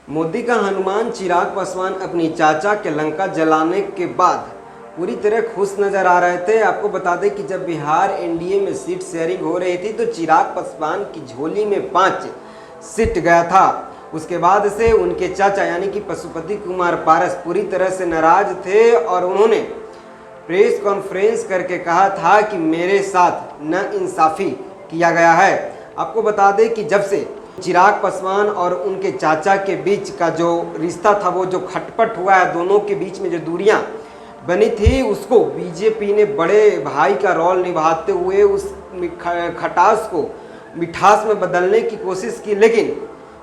मोदी का हनुमान चिराग पासवान अपनी चाचा के लंका जलाने के बाद पूरी तरह खुश नजर आ रहे थे। आपको बता दें कि जब बिहार एनडीए में सीट शेयरिंग हो रही थी तो चिराग पासवान की झोली में 5 सीट गया था। उसके बाद से उनके चाचा यानी कि पशुपति कुमार पारस पूरी तरह से नाराज थे और उन्होंने प्रेस कॉन्फ्रेंस करके कहा था कि मेरे साथ नाइंसाफ़ी किया गया है। आपको बता दें कि जब से चिराग पासवान और उनके चाचा के बीच का जो रिश्ता था, वो जो खटपट हुआ है, दोनों के बीच में जो दूरियां बनी थी, उसको बीजेपी ने बड़े भाई का रोल निभाते हुए उस खटास को मिठास में बदलने की कोशिश की, लेकिन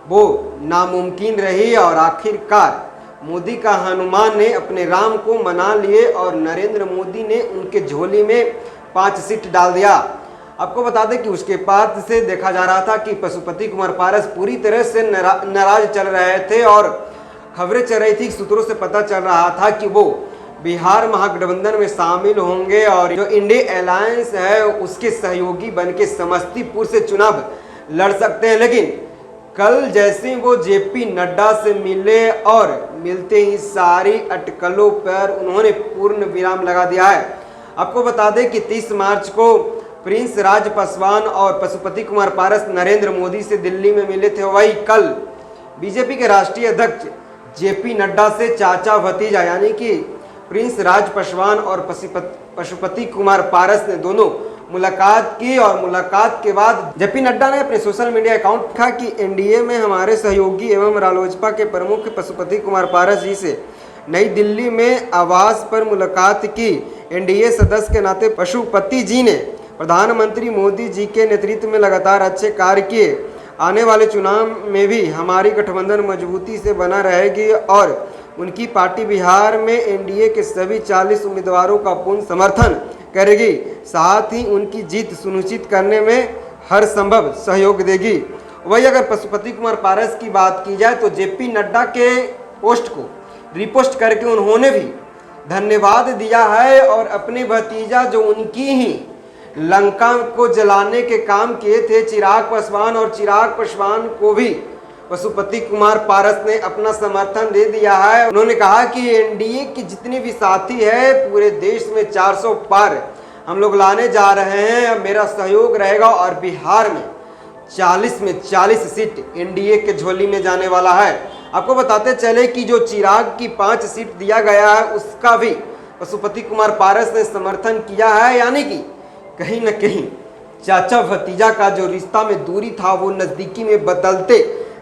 वो नामुमकिन रही और आखिरकार मोदी का हनुमान ने अपने राम को मना लिए और नरेंद्र मोदी ने उनके झोली में 5 सीट डाल दिया। आपको बता दें कि उसके बाद से देखा जा रहा था कि पशुपति कुमार पारस पूरी तरह से नाराज चल रहे थे और खबरें चल रही थी, सूत्रों से पता चल रहा था कि वो बिहार महागठबंधन में शामिल होंगे और जो इंडिया अलायंस है उसके सहयोगी बनके समस्तीपुर से चुनाव लड़ सकते हैं। लेकिन कल जैसे वो जेपी नड्डा से मिले और मिलते ही सारी अटकलों पर उन्होंने पूर्ण विराम लगा दिया है। आपको बता दें कि 30 मार्च को प्रिंस राज पासवान और पशुपति कुमार पारस नरेंद्र मोदी से दिल्ली में मिले थे। वही कल बीजेपी के राष्ट्रीय अध्यक्ष जेपी नड्डा से चाचा भतीजा यानी कि प्रिंस राज पासवान और पशुपति कुमार पारस ने दोनों मुलाकात की और मुलाकात के बाद जेपी नड्डा ने अपने सोशल मीडिया अकाउंट लिखा कि एनडीए में हमारे सहयोगी एवं रालोजपा के प्रमुख पशुपति कुमार पारस जी से नई दिल्ली में आवास पर मुलाकात की। एनडीए सदस्य के नाते पशुपति जी ने प्रधानमंत्री मोदी जी के नेतृत्व में लगातार अच्छे कार्य किए। आने वाले चुनाव में भी हमारी गठबंधन मजबूती से बना रहेगी और उनकी पार्टी बिहार में एनडीए के सभी 40 उम्मीदवारों का पूर्ण समर्थन करेगी, साथ ही उनकी जीत सुनिश्चित करने में हर संभव सहयोग देगी। वही अगर पशुपति कुमार पारस की बात की जाए तो जेपी नड्डा के पोस्ट को रिपोस्ट करके उन्होंने भी धन्यवाद दिया है और अपने भतीजा जो उनकी ही लंका को जलाने के काम किए थे चिराग पासवान, और चिराग पासवान को भी पशुपति कुमार पारस ने अपना समर्थन दे दिया है। उन्होंने कहा कि एनडीए की जितनी भी साथी है पूरे देश में 400 पार हम लोग लाने जा रहे हैं, मेरा सहयोग रहेगा और बिहार में 40 में 40 सीट एनडीए के झोली में जाने वाला है। आपको बताते चले कि जो चिराग की 5 सीट दिया गया है उसका भी पशुपति कुमार पारस ने समर्थन किया है, यानी कि कहीं न कहीं चाचा भतीजा का जो रिश्ता में दूरी था वो नज़दीकी में बदलते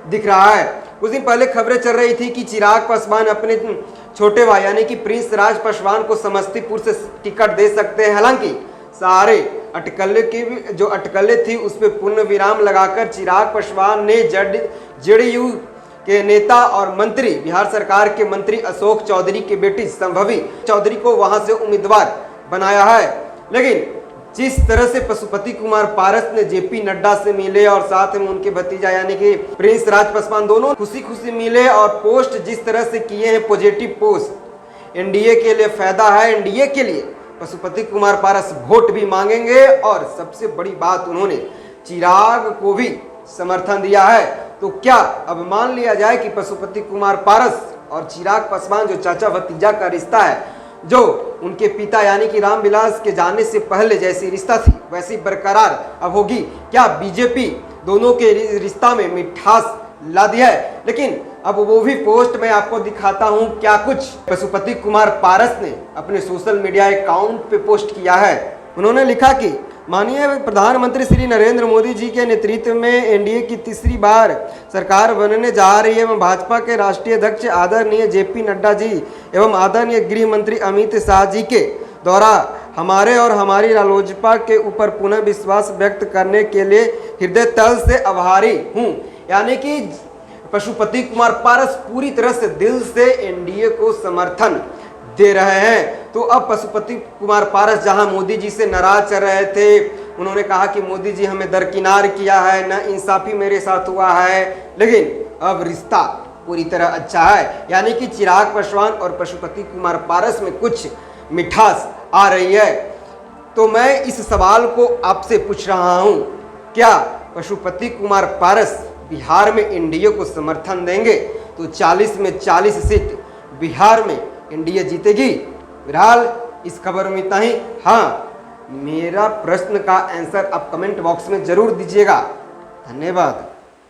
दिख रहा है। कुछ दिन पहले खबरें चल रही थी कि चिराग पासवान अपने छोटे भाई यानी कि प्रिंस राज पासवान को समस्तीपुर से टिकट दे सकते हैं। हालांकि सारे अटकलें की जो अटकलें थी उस पर पूर्ण विराम लगाकर चिराग पासवान ने जेडीयू के नेता और मंत्री बिहार सरकार के मंत्री अशोक चौधरी की बेटी संभवी चौधरी को वहां से उम्मीदवार बनाया है। लेकिन जिस तरह से पशुपति कुमार पारस ने जेपी नड्डा से मिले और साथ में उनके भतीजा यानी कि प्रिंस राज पासवान दोनों खुशी खुशी मिले और पोस्ट जिस तरह से किए हैं पॉजिटिव पोस्ट, एनडीए के लिए फायदा है। एनडीए के लिए पशुपति कुमार पारस वोट भी मांगेंगे और सबसे बड़ी बात उन्होंने चिराग को भी समर्थन दिया है। तो क्या अब मान लिया जाए कि पशुपति कुमार पारस और चिराग पासवान जो चाचा भतीजा का रिश्ता है, जो उनके पिता यानी कि रामविलास के जाने से पहले जैसी रिश्ता थी वैसी बरकरार अब होगी? क्या बीजेपी दोनों के रिश्ता में मिठास ला दिया है? लेकिन अब वो भी पोस्ट मैं आपको दिखाता हूं क्या कुछ पशुपति कुमार पारस ने अपने सोशल मीडिया अकाउंट पे पोस्ट किया है। उन्होंने लिखा कि माननीय प्रधानमंत्री श्री नरेंद्र मोदी जी के नेतृत्व में एनडीए की तीसरी बार सरकार बनने जा रही है एवं भाजपा के राष्ट्रीय अध्यक्ष आदरणीय जेपी नड्डा जी एवं आदरणीय गृह मंत्री अमित शाह जी के द्वारा हमारे और हमारी रालोजपा के ऊपर पुनः विश्वास व्यक्त करने के लिए हृदय तल से आभारी हूँ। यानी कि पशुपति कुमार पारस पूरी तरह से दिल से एनडीए को समर्थन दे रहे हैं। तो अब पशुपति कुमार पारस जहां मोदी जी से नाराज चल रहे थे, उन्होंने कहा कि मोदी जी हमें दरकिनार किया है, ना इंसाफी मेरे साथ हुआ है, लेकिन अब रिश्ता पूरी तरह अच्छा है। यानी कि चिराग पासवान और पशुपति कुमार पारस में कुछ मिठास आ रही है। तो मैं इस सवाल को आपसे पूछ रहा हूं, क्या पशुपति कुमार पारस बिहार में एनडीए को समर्थन देंगे? तो 40 में 40 सीट बिहार में एनडीए जीतेगी। फिलहाल इस खबर में इतना ही। हाँ, मेरा प्रश्न का आंसर आप कमेंट बॉक्स में जरूर दीजिएगा। धन्यवाद।